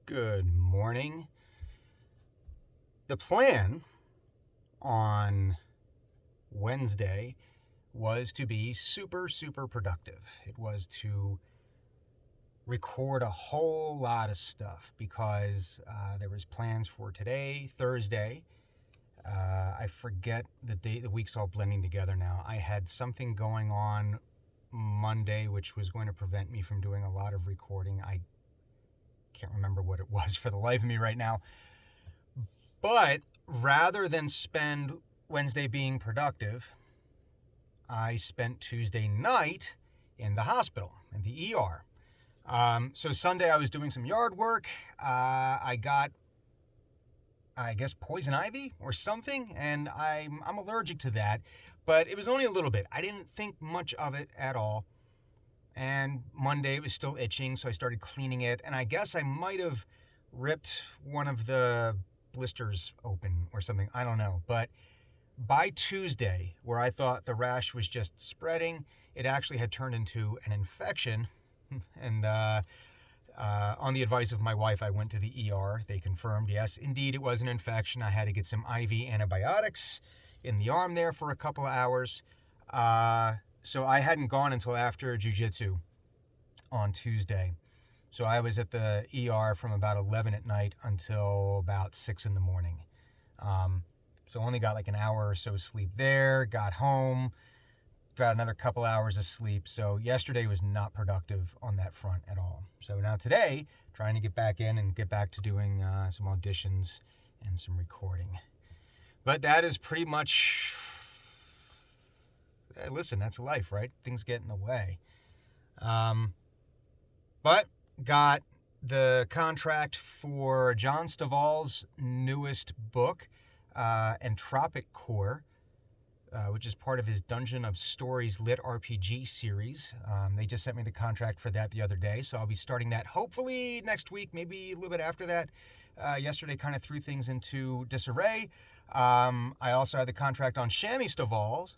Good morning. The plan on Wednesday was to be super, super productive. It was to record a whole lot of stuff because there was plans for today, Thursday. I forget the date. The week's all blending together now. I had something going on Monday, which was going to prevent me from doing a lot of recording. I can't remember what it was for the life of me right now. But rather than spend Wednesday being productive, I spent Tuesday night in the hospital, in the ER. So Sunday I was doing some yard work. I got, I guess, poison ivy or something, and I'm allergic to that. But it was only a little bit. I didn't think much of it at all. And Monday it was still itching, so I started cleaning it. And I guess I might have ripped one of the blisters open or something. I don't know. But by Tuesday, where I thought the rash was just spreading, it actually had turned into an infection. And on the advice of my wife, I went to the ER. They confirmed, yes, indeed, it was an infection. I had to get some IV antibiotics in the arm there for a couple of hours. So I hadn't gone until after jiu-jitsu on Tuesday. So I was at the ER from about 11 at night until about 6 in the morning. So only got like an hour or so sleep there, got home, got another couple hours of sleep. So yesterday was not productive on that front at all. So now today, trying to get back in and get back to doing some auditions and some recording. But that is pretty much... Listen, that's life, right? Things get in the way. But got the contract for John Stovall's newest book, Entropic Core, which is part of his Dungeon of Stories lit RPG series. They just sent me the contract for that the other day, so I'll be starting that hopefully next week, maybe a little bit after that. Yesterday kind of threw things into disarray. I also had the contract on Shami Stovall's.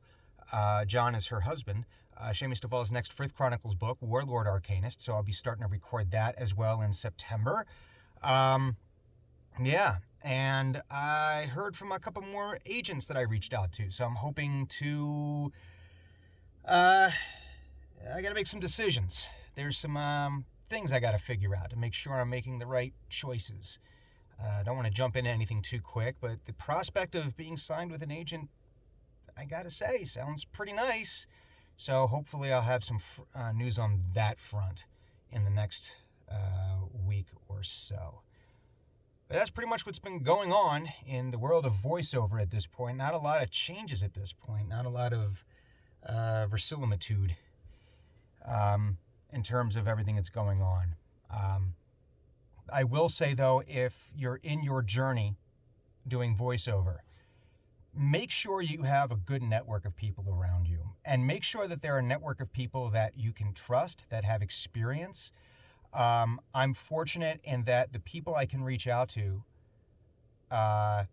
John is her husband. Shami Stovall's next Frith Chronicles book, Warlord Arcanist, so I'll be starting to record that as well in September. Yeah, and I heard from a couple more agents that I reached out to, so I'm hoping to... I gotta make some decisions. There's some things I gotta figure out to make sure I'm making the right choices. I don't want to jump into anything too quick, but the prospect of being signed with an agent, I gotta say, sounds pretty nice. So hopefully I'll have some news on that front in the next week or so. But that's pretty much what's been going on in the world of voiceover at this point. Not a lot of changes at this point. Not a lot of verisimilitude in terms of everything that's going on. I will say, though, if you're in your journey doing voiceover, make sure you have a good network of people around you, and make sure that they're a network of people that you can trust, that have experience. I'm fortunate in that the people I can reach out to are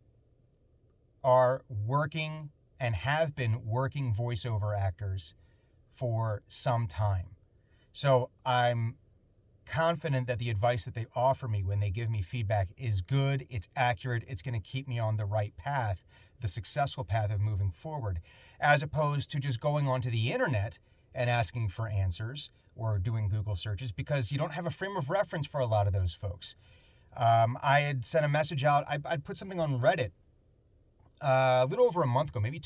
working and have been working voiceover actors for some time. So I'm confident that the advice that they offer me when they give me feedback is good, it's accurate, it's going to keep me on the right path, the successful path of moving forward, as opposed to just going onto the internet and asking for answers or doing Google searches, because you don't have a frame of reference for a lot of those folks. I had sent a message out. I'd put something on Reddit a little over a month ago, maybe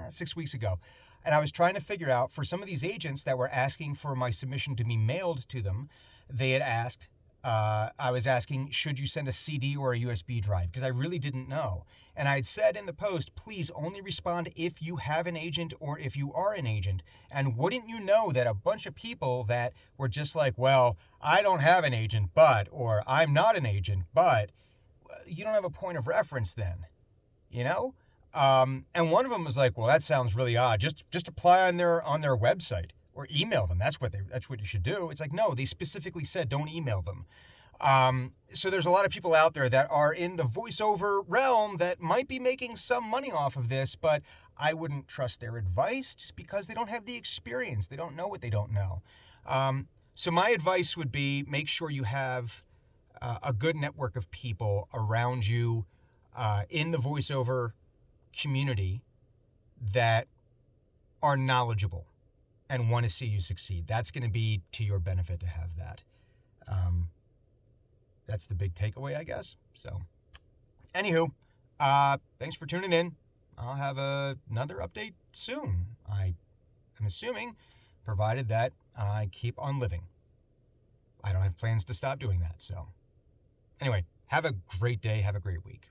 6 weeks ago. And I was trying to figure out, for some of these agents that were asking for my submission to be mailed to them, they had asked, I was asking, should you send a CD or a USB drive? Because I really didn't know. And I had said in the post, please only respond if you have an agent or if you are an agent. And wouldn't you know that a bunch of people that were just like, well, I don't have an agent, but, or I'm not an agent, but, you don't have a point of reference then, you know? And one of them was like, well, that sounds really odd. Just apply on their website. Or email them. That's what you should do. It's like, no, they specifically said don't email them. So there's a lot of people out there that are in the voiceover realm that might be making some money off of this, but I wouldn't trust their advice just because they don't have the experience. They don't know what they don't know. So my advice would be, make sure you have a good network of people around you in the voiceover community that are knowledgeable and want to see you succeed. That's going to be to your benefit to have that. That's the big takeaway, I guess. So, anywho, thanks for tuning in. I'll have another update soon. I am assuming, provided that I keep on living. I don't have plans to stop doing that. So, anyway, have a great day. Have a great week.